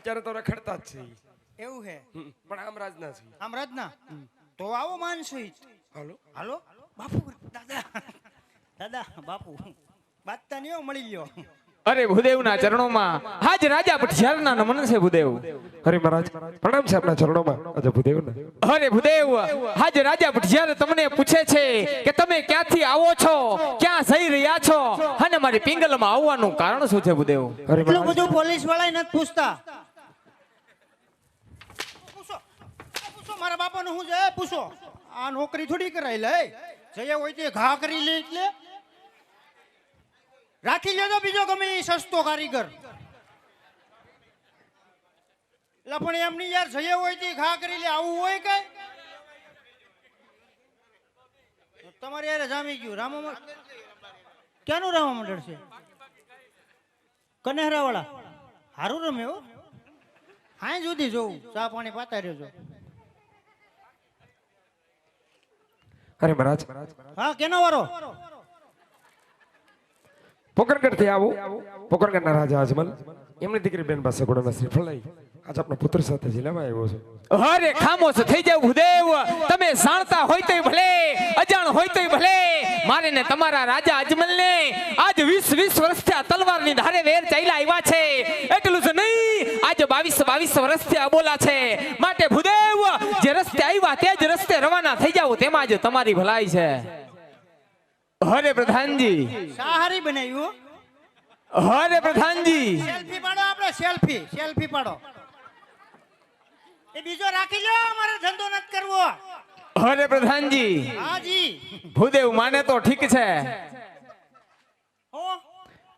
અત્યારે તો રખડતા જ છે. એવું છે પણ આમ રાજના છે. આમ રાજના તો આવો માનસું હાલો હાલો બાપુ દાદા દાદા બાપુ બાતતા નહીં મળી લ્યો. અરે ભૂદેવના ચરણોમાં હાજ રાજા પટિયારના નમન છે ભૂદેવ. અરે મહારાજ પ્રણામ છે આપના ચરણોમાં. અજય ભૂદેવને અરે ભૂદેવ હાજ રાજા પટિયાર તમને પૂછે છે કે તમે ક્યાંથી આવો છો, ક્યાં જઈ રહ્યા છો અને મારી પિંગલમાં આવવાનું કારણ શું છે ભૂદેવ? અરે એટલું મહારાજ બધું પોલીસ વાળા નથી પૂછતા. પૂછો પૂછો મારા બાપાનું શું છે પૂછો. આ નોકરી થોડી કરાઈ લે જયા હોય તે ઘા કરી લે એટલે રાખી લેજો બીજો ગમે ઈ સસ્તો કારીગર. એટલે પણ એમ નહીં યાર જયા હોય તે ઘા કરી લે આવું હોય કઈ તમારે યાર જામી ગયું. રામા ક્યાંનું રામા મંડળ છે? કનેહરા વાળા હારું રમે હો. હા સુધી જોઉં ચા પાણી પાતા રહ્યો. અરે મહારાજ હા કેનો વારો? પોકરગઢ થી આવું. પોકરગઢના રાજા અજમલ એમની દીકરી બેન પાસે ઘોડાના શ્રીફળ લઈ આજ આપણા પુત્ર સાથે જિલ્લામાં આવ્યો છે. અરે ખામોશ થઈ જાવ ભૂદેવ. તમે જાણતા હોય તોય ભલે, અજાણ હોય તોય ભલે, મારે ને તમારા રાજા અજમલને આજ 20 વર્ષથી આ તલવારની ધારે વેર ચાલ્યા આવ્યા છે. એટલું જ નહીં આજ 22 વર્ષથી અબોલા છે. માટે ભૂદેવ જે રસ્તે આવ્યા તે જ રસ્તે રવાના થઈ જાવ તેમાં જ તમારી ભલાઈ છે. અરે પ્રધાનજી સાહારી બનાવ્યું. અરે પ્રધાનજી સેલ્ફી પાડો આપણે સેલ્ફી પાડો. એ બીજો રાખી લો અમારે ધંધો નથી કરવો. અરે પ્રધાનજી હાજી ભૂદેવ માને તો ઠીક છે. હો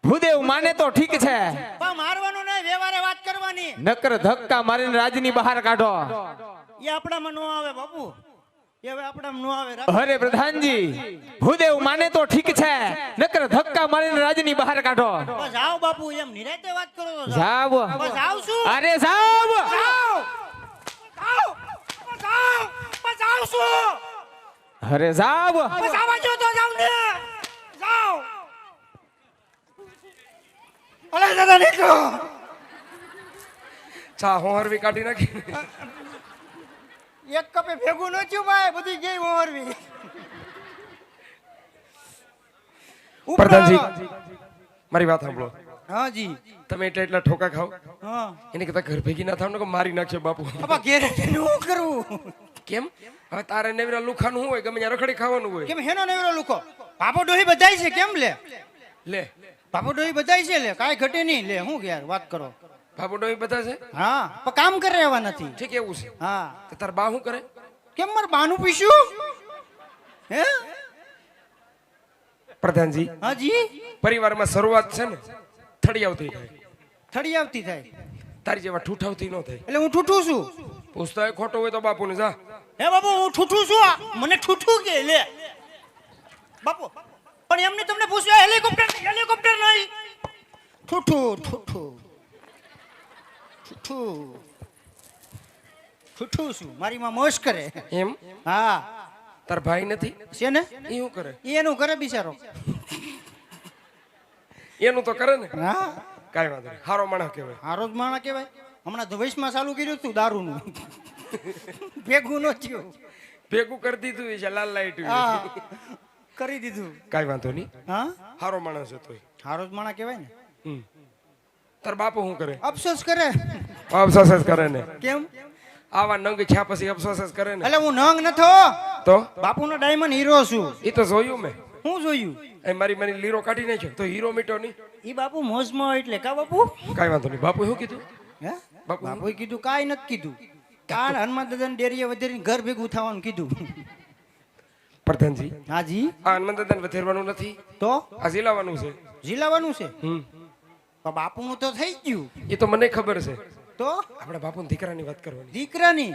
ભૂદેવ માને તો ઠીક છે. પણ મારવાનું નહીં વ્યવહારે વાત કરવાની. નકર ધક્કા મારીને રાજની બહાર કાઢો. એ આપણામાં નો આવે બાપુ. એ હવે આપણામાં નો આવે. અરે પ્રધાનજી ભૂદેવ માને તો ઠીક છે. નકર ધક્કા મારીને રાજની બહાર કાઢો. બસ આવ બાપુ એમ નિરાતે વાત કરો તો જાવ. બસ આવશું. અરે જાવ. બસ આવશું. અરે જાવ. બસ આવા જો તો જાવ ને. જાવ. અલે દાદા નીકળો. ચા હોહરવી કાઢી નાખી. એક કપે ભેગું ન થયું ભાઈ બધી ગઈ ઓરવી. પ્રધાનજી મારી વાત સાંભળો. હા જી તમે એટલા ઠોકા ખાઓ હા એને કહેતા ઘર ભેગી ના થાવ ને મારી નાખશે બાપુ. બાપા ઘેર શું કરવું? કેમ હવે તારે નેવરા લુખાનું શું હોય ગમે ત્યાં રખડી ખાવાનું હોય. કેમ હેનો નેવરો લુકો? પાપો ડોહી બધાય છે કેમ લે? લે પાપો ડોહી બધાય છે લે કાઈ ઘટે નહીં લે. હું યાર વાત કરો. બાપુ ડોહી બધા છે. હા પણ કામ કરે એવા નથી. ઠીક એવું છે. હા તો તાર બા શું કરે? કેમ મારે બાનું પીશું? હે પ્રધાનજી હાજી પરિવારમાં શરૂઆત છે ને થડિયાવથી થાય. થડી આવતી થાય તારી જેવા ઠૂઠાવથી ન થાય. એટલે હું ઠૂઠું છું. પૂછતો હોય ખોટો હોય તો બાપુને જા. હે બાપુ હું ઠૂઠું છું. મને ઠૂઠું કે લે બાપુ. પણ એમને તમને પૂછ્યું હેલિકોપ્ટર નહીં ઠૂઠું છું. મારી માં મોશ કરે. એમ હા તાર ભાઈ નથી છે ને એ શું કરે? એનું કરે બિચારો. એનું તો કરે ને. હા કાંઈ વાંધો નહીં. હારો માણસ કહેવાય. હારો જ માણા કહેવાય. હમણાં ધવેશમાં ચાલુ કર્યું હતું દારૂનું. ભેગું ન થયું. ભેગું કરી દીધું છે લાલ લાઈટ. હા કરી દીધું. કાંઈ વાંધો નહીં. હા હારો માણસ હતો. હારો જ માણા કહેવાય ને. તાર બાપુ શું કરે? અફસોસ કરે. અફસોસ જ કરે ને. કેમ? આવા નંગ છ્યા પછી અફસોસ જ કરે ને. એટલે હું નંગ નથો. તો બાપુનો ડાયમંડ હીરો છું. એ તો જોયું મેં. હું જોયું? એ મારી લીરો કાઢી નાખ્યો તો હીરો મીટો નહીં. ઈ બાપુ મોજમાં એટલે કા બાપુ? કાંઈ વાંધો નહીં. બાપુ શું કીધું? હે બાપુ બાપુએ કીધું કાઈ નથી કીધું. કાલ હનુમાન દાદાને ડેરીએ વધેરીને ઘર ભેગું થવાનું કીધું. પ્રધાનજી હાજી આ હનુમાન દાદાને વધેરવાનું નથી. તો આ ઝીલાવાનું છે. જીલાવાનું છે. હમ પણ બાપુનું તો થઈ ગયું. એ તો મને ખબર છે. તો આપણે બાપુના દીકરાની વાત કરવાની. દીકરાની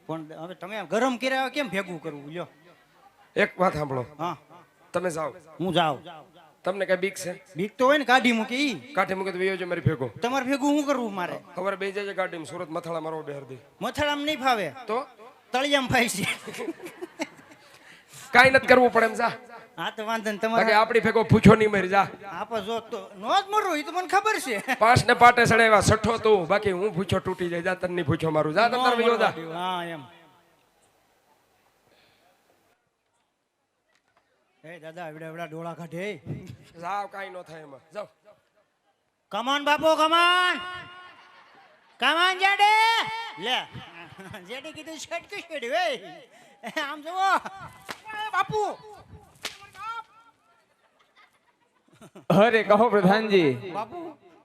પણ હવે તમે ગરમ કર્યા કેમ ભેગું કરવું લ્યો. એક વાત સાંભળો. હા તમે જાઓ. હું જાઉં. તમને કઈ બીક છે? બીક તો હોય ને કાઢી મૂકી ઈ. કાઠે મૂકે તો વયો છે મારી ભેગો. તમારે ભેગું શું કરવું મારે? ખબર બે જાય ગાડીમાં સુરત મથાળા મારવા બેહર દે. મથાળામાં નહીં ફાવે તો તળિયામાં ફાઈ છે. કાઈ નથી કરવું પડે એમ જા. હા તો વાંધો નહીં બાકી તમારે આપણી ભેગો પૂછો નહીં મરી જા. આપો જો તો નો જ મરું એ તો મને ખબર છે 5 ને પાટે સડાવ્યા 6 તું, બાકી હું પૂછો તૂટી જાય. જા તને નહીં પૂછો મારું. જા તાર વયો જા. હા એમ એ દાદા એવડા એવડા ડોળા કાઢે જાવ, કાંઈ ન થાય એમાં. જાવ. કમાન બાપુ કમાન કમાન જેડે લે જેડે કીધું છટકી છેડી વે આમ જુઓ એ બાપુ અરે કહો પ્રધાનજી. બાપુ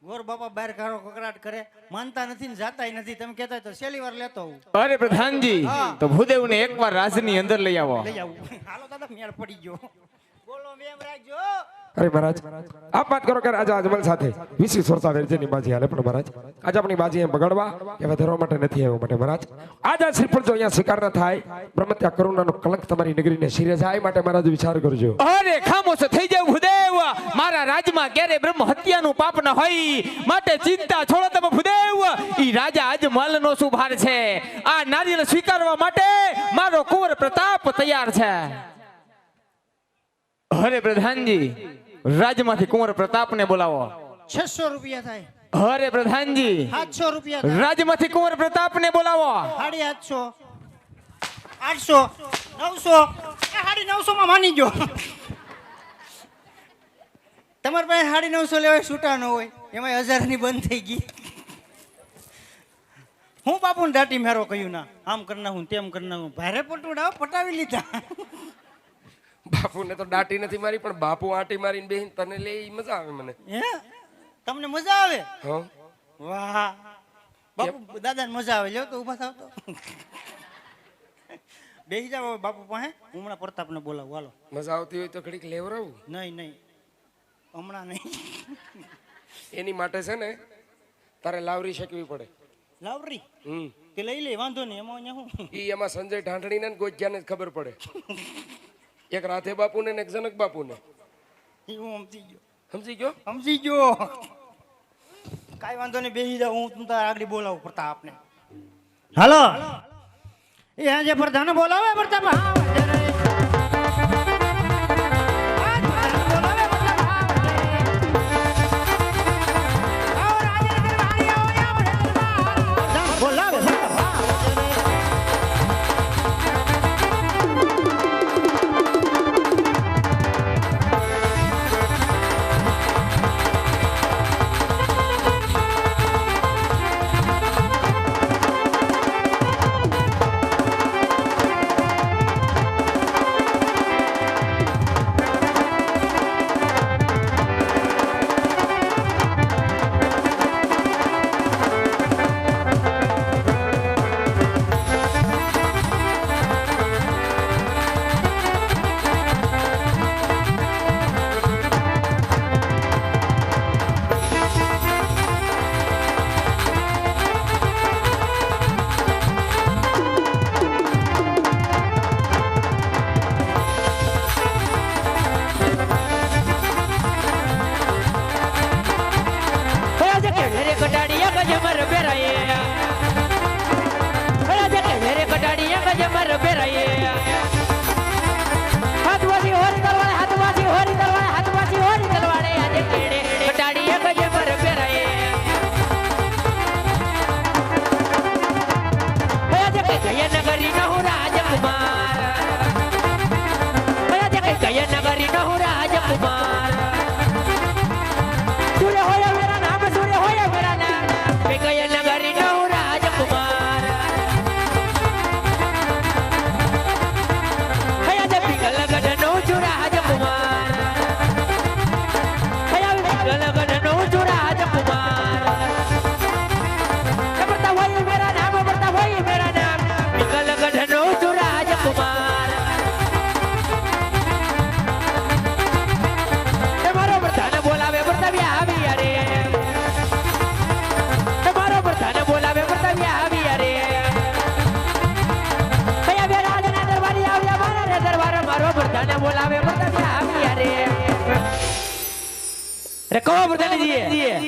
ગોર બાપા બહાર કારો કકડાટ કરે માનતા નથી ને જાતાય નથી તમે કહેતા હોય તો છેલ્લી વાર લેતો આવું અરે પ્રધાનજી, તો ભૂદેવને એકવાર રાજની અંદર લઈ આવો. લઈ આવું હાલો દાદા મેળ પડી ગયો બોલો મેમ રાખજો અરે મહારાજ, આપ વાત કરો કે રાજા અજમલ સાથે 20 વર્ષ વેરજેની બાજી હાલે, પણ મહારાજ આજે આપણી બાજી એમ બગાડવા કે વધારવા માટે નથી આવ્યો માટે મહારાજ. આજ આ શ્રીફળ જો અહીંયા સ્વીકાર ન થાય, બ્રહ્મત્યા કરુણાનો કલંક તમારી નગરીને શિરે જાય માટે મહારાજ વિચાર કરજો. અરે ખામોશ થઈ જાવ ભૂદેવ, મારા રાજમાં ક્યારે બ્રહ્મ હત્યાનું પાપ ન હોય, માટે ચિંતા છોડો તમે ભૂદેવ. ઈ રાજા અજમલનો સુભાર છે. આ નારિયેળ સ્વીકારવા માટે મારો કુંવર પ્રતાપ તૈયાર છે. અરે પ્રધાનજી, રાજમાંથી કુંવર પ્રતાપને બોલાવો. 600 રૂપિયા થાય અરે પ્રધાનજી, 700 રૂપિયા થાય રાજમાંથી કુંવર પ્રતાપને બોલાવો. 750 800 900 900 માં માની ગયો તમારે પાસે 950 લેવાય છૂટા ન હોય એમાં 1000 ની બંધ થઈ ગઈ હું બાપુને દાટી મેરો કહ્યું ના આમ કરી નાખું તેમ કરી નાખું ભારે પટુડા પટાવી લીધા બાપુને તો દાટી નથી મારી, પણ બાપુ આંટી મારીને બેહીને તને લે ઈ મજા આવે મને. હે તમને મજા આવે હા, વાહ બાપુ દાદાને મજા આવે લ્યો તો ઊભા થાવ તો બેસી જાવ હવે બાપુ પાસે હું હમણાં પ્રતાપને બોલાવું હાલો મજા આવતી હોય તો ઘડીક લેવરાવું. નહીં હમણાં નહીં એની માટે છે ને તારે લાવરી શકવી પડે. લાવરી હમ તે લઈ લે વાંધો નહીં એમાં અહીંયા હું ઈ એમાં સંજય ઢાંઢણીને ને ગોજ્યાને જ ખબર પડે. એક રાધે બાપુને ને એક જનક બાપુને. ઈ હું સમજી ગયો? સમજી ગયો કાંઈ વાંધો નહીં બેસી જાવ હું તમને આગળ બોલાવું પ્રતાપને હાલો એ આજે પ્રધાન બોલાવે પ્રતાપ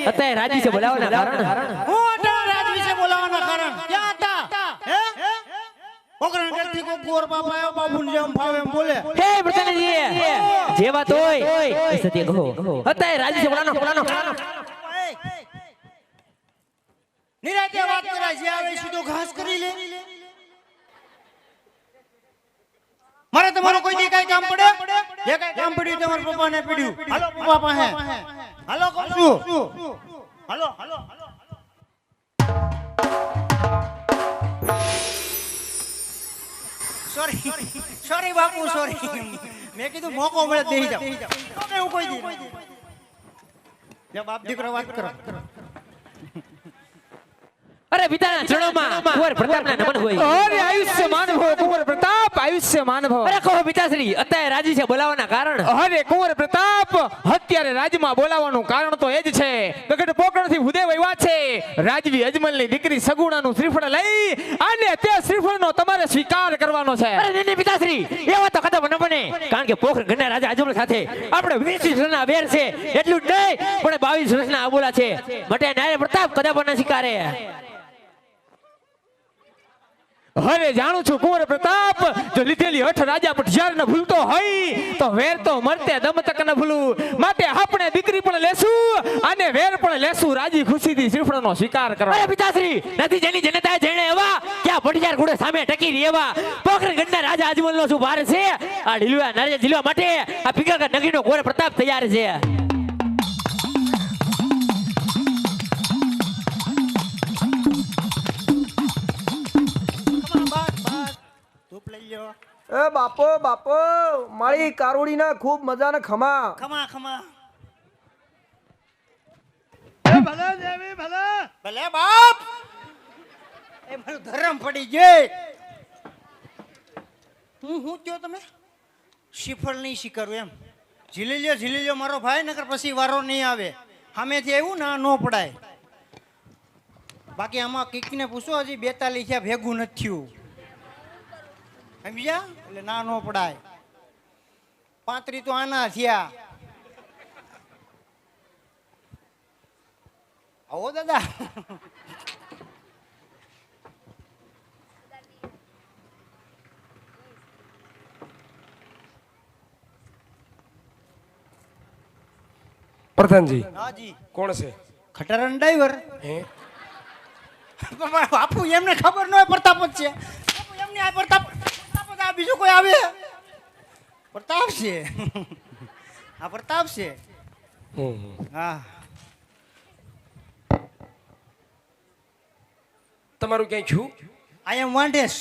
અત્યારે રાજી છે બોલાવવાના કારણ હું અટાણે રાજ વિશે બોલાવવાના કારણ ક્યાં હતા હે પોકરણ કરતી કો ગોર બાપા આયો બાપુને જેમ ફાવે એમ બોલે હે પ્રધાનજી, જે વાત હોય એ સત્ય કહો. અત્યારે રાજી છે બોલાનો નિરાતે વાત કરાય જે આવે સીધો ઘાસ કરી લે. મારે તમારું કોઈ દી કઈ કામ પડે જે કઈ કામ પડ્યું તમારા પપ્પાને પડ્યું. હાલો પપ્પા પાસે હાલો કહું છું. હાલો હાલો હાલો સોરી બાપુ સોરી. મેં કીધું મોકો મળે દેઈ જાવ. એવું કોઈ દી જે બાપ દીકરો વાત કરો. અરે પિતાના ચરણોમાં કુંવર પ્રતાપના નમન હોય. અરે આયુષ્યમાન ભવ કુંવર પ્રતાપ, આયુષ્યમાન ભવ. અરે કહો પિતાશ્રી અત્યારે રાજી છે બોલાવાના કારણ. અરે કુંવર પ્રતાપ, અત્યારે રાજમાં બોલાવાનું કારણ તો એ જ છે. ગગડ પોકળથી ભૂદેવ આવ્યા છે. રાજવી અજમલની દીકરી સગુણાનું શ્રીફળ લઈ અને તે શ્રીફળનો તમારે સ્વીકાર કરવાનો છે. અરે નહીં પિતાશ્રી એવા તો કદમ ન બને, કારણ કે પોખરણ ઘરના રાજા અજમલ સાથે આપણે 20 વર્ષના વેર છે. એટલું જ નહીં પણ 22 વર્ષના આબોલા છે. માટે નારે પ્રતાપ કદાપ ન સ્વીકારે. અરે જાણું છું કુંવર પ્રતાપ, જો લીધેલી હઠ રાજા પટિયાર ન ભૂલતો હોય તો વેર તો મરતે દમ તક ન ભૂલું. માટે આપણે દીકરી પણ લેશું અને વેર પણ લેશું. રાજી ખુશીથી શ્રીફળનો સ્વીકાર કરો. અરે પિતાશ્રી નથી જેની જનતા જેણે એવા ક્યાં પટિયાર ઘોડે સામે ટકી રહી એવા પોખરણ ઘરના રાજા અજમલનો શું ભાર છે. આ ઢીલવા નારિયેળ ઝીલવા માટે આ પીગળગઢ નગરીનો કુંવર પ્રતાપ તૈયાર છે. ધૂપ લઈ લ્યો. એ બાપો બાપો મારી કારોડીના ખૂબ મજાના ખમા. ખમા ખમા ભલે બાપ એ મારું ધરમ પડી ગઈ. હું કયો તમે શ્રીફળ નહીં સ્વીકારું એમ. ઝીલી લ્યો મારો ભાઈ, નકર પછી વારો નહીં આવે. સામેથી આવ્યું ના નો પડાય. બાકી આમાં કીકને પૂછો હજી 42 થયા ભેગું નથી થયું. સમજ્યા? એટલે ના નો પડાય. 35 તો આના થયા. આવો દાદા. પ્રધાનજી હાજી કોણ છે? ખટારાનો ડ્રાઈવર. હે બાપુ એમને ખબર ન હોય પ્રતાપ જ છે. બાપુ એમને આ પ્રતાપ પ્રતાપ જ આ બીજું કોઈ આવે? પ્રતાપ છે. આ પ્રતાપ છે. હા તમારું ક્યાંય છું? આઈ એમ વાંઢેસ.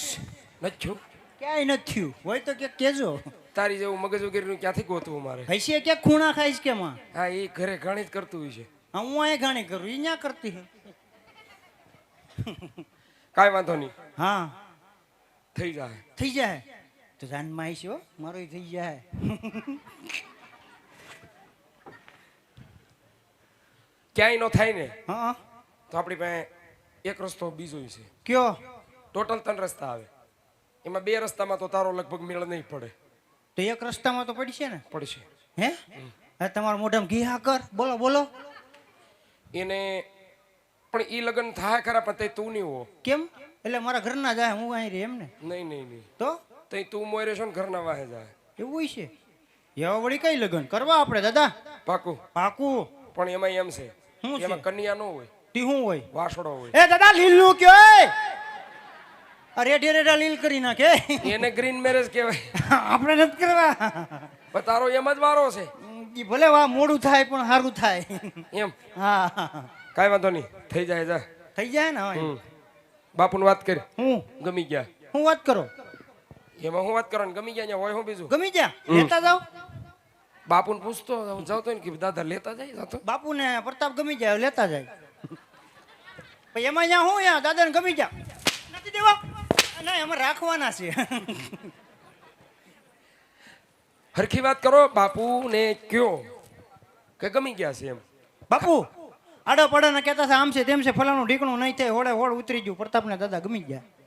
નથી છું. ક્યાંય નથી થયું હોય તો કે કેજો. તારી જેવું મગજ વગેરેનું ક્યાંથી ગોતવું મારે? હૈસે કે ખૂણા ખાઈશ કે માં. હા એ ઘરે ઘણી જ કરતું હોય છે. હા, હું અહીં ઘણી કરું ઈ ન્યા કરતી હે. કાંઈ વાંધો નહીં, હા થઈ જાય. થઈ જાય તો જાનમાં આવીશ હો. મારો થઈ જાય. ક્યાંય નો થાય ને હા તો આપણી પાસે એક રસ્તો બીજો છે. કયો? ટોટલ 3 રસ્તા આવે. એમાં 2 રસ્તામાં તો તારો લગભગ મેળ નહીં પડે. તો એક રસ્તામાં તો પડશે ને? પડશે. હે હવે તમારા મોઢામાં ઘી હા કર. બોલો બોલો. એને પણ ઈ લગ્ન થાય ખરા, પણ તઈ તું નહીં હો. કેમ? એટલે મારા ઘરના જાય હું અહીં રે એમ ને? નહીં નહીં નહીં, તો તઈ તું મોરે છો ને ઘરના વાહે જાય. એવું છે? એવા વળી કઈ લગ્ન કરવા આપણે દાદા? પાકું. પાકું. પણ એમાં એમ છે, શું છે? એમાં કન્યા ન હોય, તી શું હોય? વાસડો હોય. એ દાદા લીલું કયો? રેઢે રેઢા લીલ કરી નાખે. એને ગ્રીન મેરેજ કહેવાય. આપણે નથી કરવા. પણ તારો એમ જ વારો છે. ઈ ભલે વા મોડું થાય પણ સારું થાય. એમ હા કાંઈ વાંધો નહીં, થઈ જાય જા. થઈ જાય ને હવે. બાપુને વાત કરી, હું ગમી ગયા. હું વાત કરો? એમાં હું વાત કરવાની, ગમી ગયા અહીંયા હોય હું બીજું. ગમી જા લેતા જાવ. બાપુને પૂછતો જાવ તો ને કે દાદા લેતા જાય જાતો. બાપુને પ્રતાપ ગમી જાય લેતા જાય. પછી એમાં અહીંયા હું યા દાદાને ગમી જા નથી દેવા. ના એમાં રાખવાના છે. હરખી વાત કરો. બાપુને કયો કે ગમી ગયા છે એમ. બાપુ આડા પડાને કહેતા આમ છે તેમ છે ફલાણું ઢીકણું નહીં થાય હોડે હોડ ઉતરી ગયું પ્રતાપને દાદા ગમી ગયા.